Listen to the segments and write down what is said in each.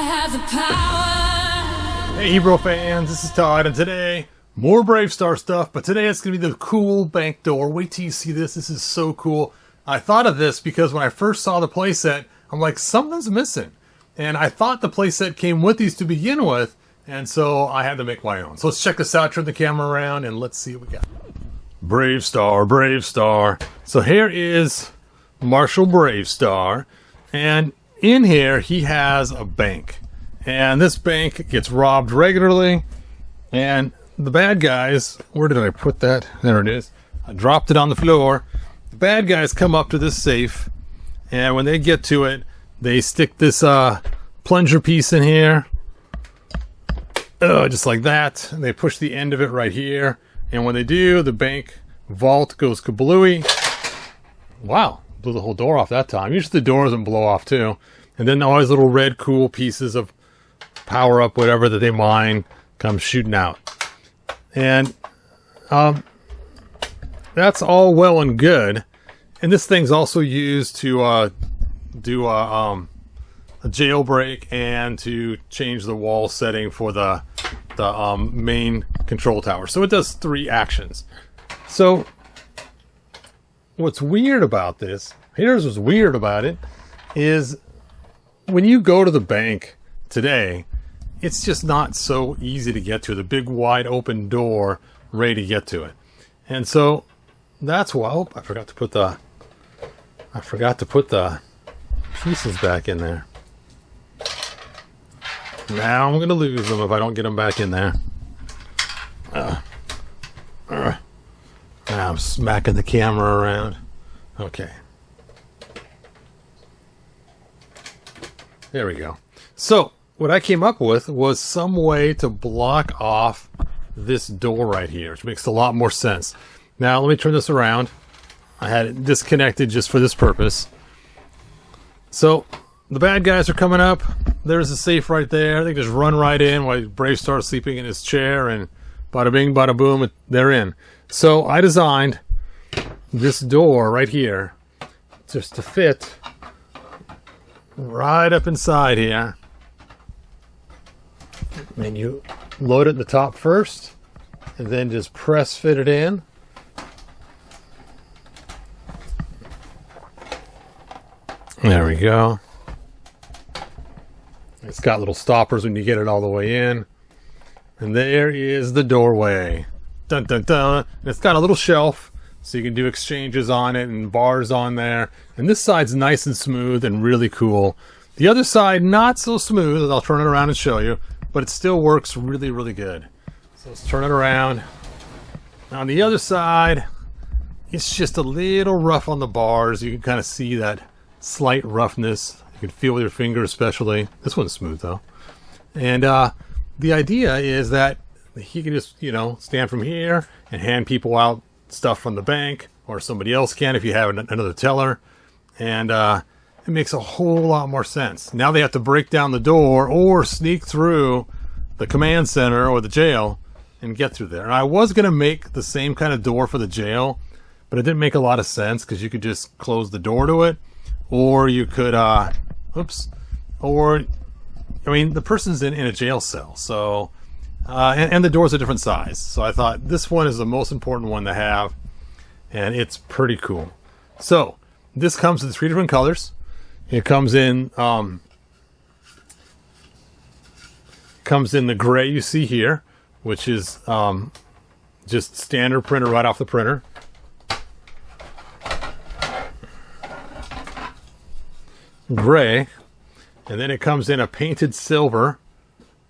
have the power. Hey Hebrew fans, this is Todd, and today, more Bravestarr stuff, but today it's going to be the cool bank door. Wait till you see this. This is so cool. I thought of this because when I first saw the playset, I'm like, something's missing. And I thought the playset came with these to begin with, and so I had to make my own. So let's check this out, turn the camera around, and let's see what we got. Bravestarr, Bravestarr. So here is Marshall Bravestarr, and in here he has a bank. And this bank gets robbed regularly, and the bad guys, where did I put that? There it is. I dropped it on the floor. The bad guys come up to this safe, and when they get to it, they stick this plunger piece in here. Just like that. And they push the end of it right here. And when they do, the bank vault goes kablooey. Wow, blew the whole door off that time. Usually the door doesn't blow off too. And then all these little red cool pieces of power up, whatever that they mine, come shooting out. And that's all well and good. And this thing's also used to do a jailbreak and to change the wall setting for the main control tower. So it does 3 actions. So what's weird about this, here's what's weird about it, is when you go to the bank today, it's just not so easy to get to. The big wide open door, ready to get to it. And so that's why, oh, I forgot to put the pieces back in there. Now I'm going to lose them if I don't get them back in there. Now I'm smacking the camera around. Okay. There we go. So what I came up with was some way to block off this door right here, which makes a lot more sense. Now let me turn this around. I had it disconnected just for this purpose. So the bad guys are coming up. There's a safe right there. They just run right in while Bravestarr sleeping in his chair, and bada bing, bada boom, they're in. So I designed this door right here just to fit right up inside here. And you load it at the top first, and then just press fit it in. There we go. It's got little stoppers when you get it all the way in. And there is the doorway. Dun dun dun. And it's got a little shelf so you can do exchanges on it and bars on there. And this side's nice and smooth and really cool. The other side, not so smooth. I'll turn it around and show you. But it still works really, really good. So let's turn it around. Now on the other side, it's just a little rough on the bars. You can kind of see that slight roughness. You can feel with your finger especially. This one's smooth though. And the idea is that he can just, stand from here and hand people out stuff from the bank, or somebody else can if you have another teller. And it makes a whole lot more sense. Now they have to break down the door or sneak through the command center or the jail and get through there. And I was going to make the same kind of door for the jail, but it didn't make a lot of sense because you could just close the door to it, or you could, the person's in a jail cell, so, and the door's a different size. So I thought this one is the most important one to have, and it's pretty cool. So this comes in 3 different colors. It comes in the gray you see here, which is just standard printer right off the printer. Gray. And then it comes in a painted silver.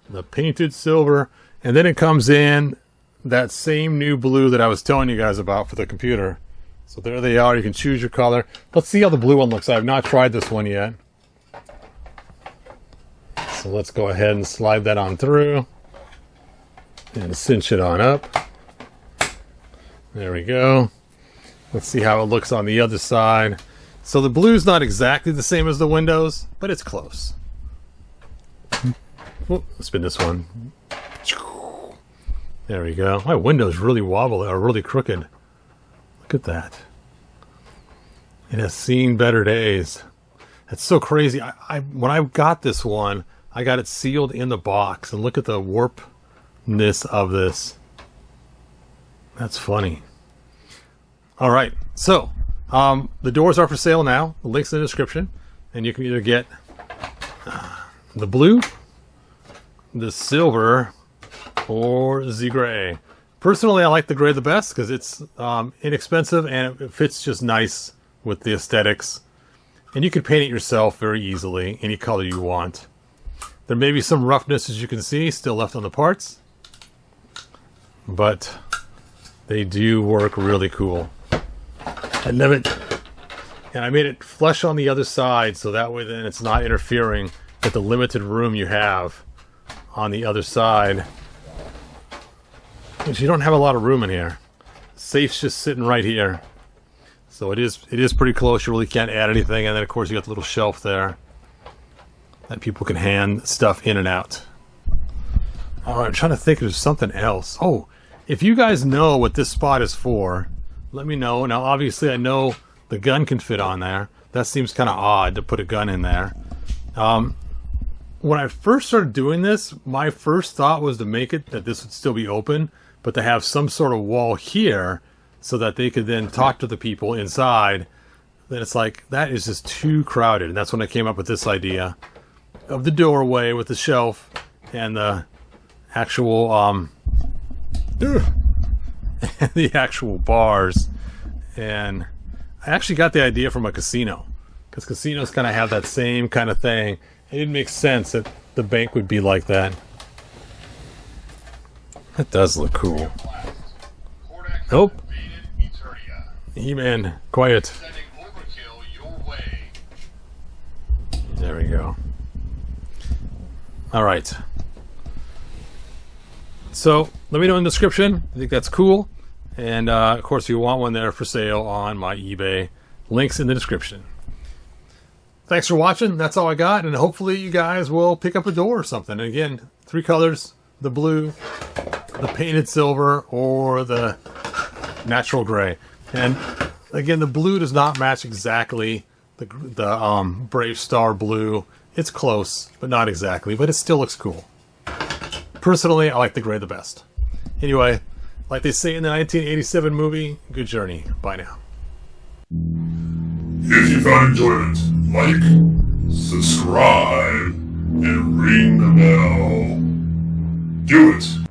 The painted silver. And then it comes in that same new blue that I was telling you guys about for the computer. So there they are. You can choose your color. Let's see how the blue one looks. I have not tried this one yet. So let's go ahead and slide that on through. And cinch it on up. There we go. Let's see how it looks on the other side. So the blue's not exactly the same as the windows, but it's close. Let's spin this one. There we go. My window's really wobbly, or really crooked. Look at that. It has seen better days. It's so crazy. When I got this one, I got it sealed in the box. And look at the warpness of this. That's funny. All right. So, the doors are for sale now. The link's in the description. And you can either get the blue, the silver, or the gray. Personally, I like the gray the best because it's inexpensive and it fits just nice with the aesthetics. And you can paint it yourself very easily, any color you want. There may be some roughness, as you can see, still left on the parts. But they do work really cool. I love it. And I made it flush on the other side, so that way then it's not interfering with the limited room you have on the other side. Because you don't have a lot of room in here. Safe's just sitting right here. So it is pretty close. You really can't add anything. And then, of course, you got the little shelf there that people can hand stuff in and out. Oh, I'm trying to think if there's something else. Oh, if you guys know what this spot is for, let me know. Now, obviously, I know the gun can fit on there. That seems kind of odd to put a gun in there. When I first started doing this, my first thought was to make it that this would still be open, but to have some sort of wall here so that they could then talk to the people inside. Then it's like, that is just too crowded. And that's when I came up with this idea of the doorway with the shelf and the actual the actual bars. And I actually got the idea from a casino, because casinos kind of have that same kind of thing. It didn't make sense that the bank would be like that. That does look cool. Nope. He-Man, quiet. There we go. Alright. So, let me know in the description. I think that's cool. And, of course, if you want one there for sale on my eBay. Links in the description. Thanks for watching. That's all I got. And hopefully you guys will pick up a door or something. And again, 3 colors. The blue, the painted silver, or the natural gray. And again, the blue does not match exactly the Bravestarr blue. It's close, but not exactly. But it still looks cool. Personally, I like the gray the best. Anyway, like they say in the 1987 movie, good journey. Bye now. If you found enjoyment, like, subscribe, and ring the bell. Do it!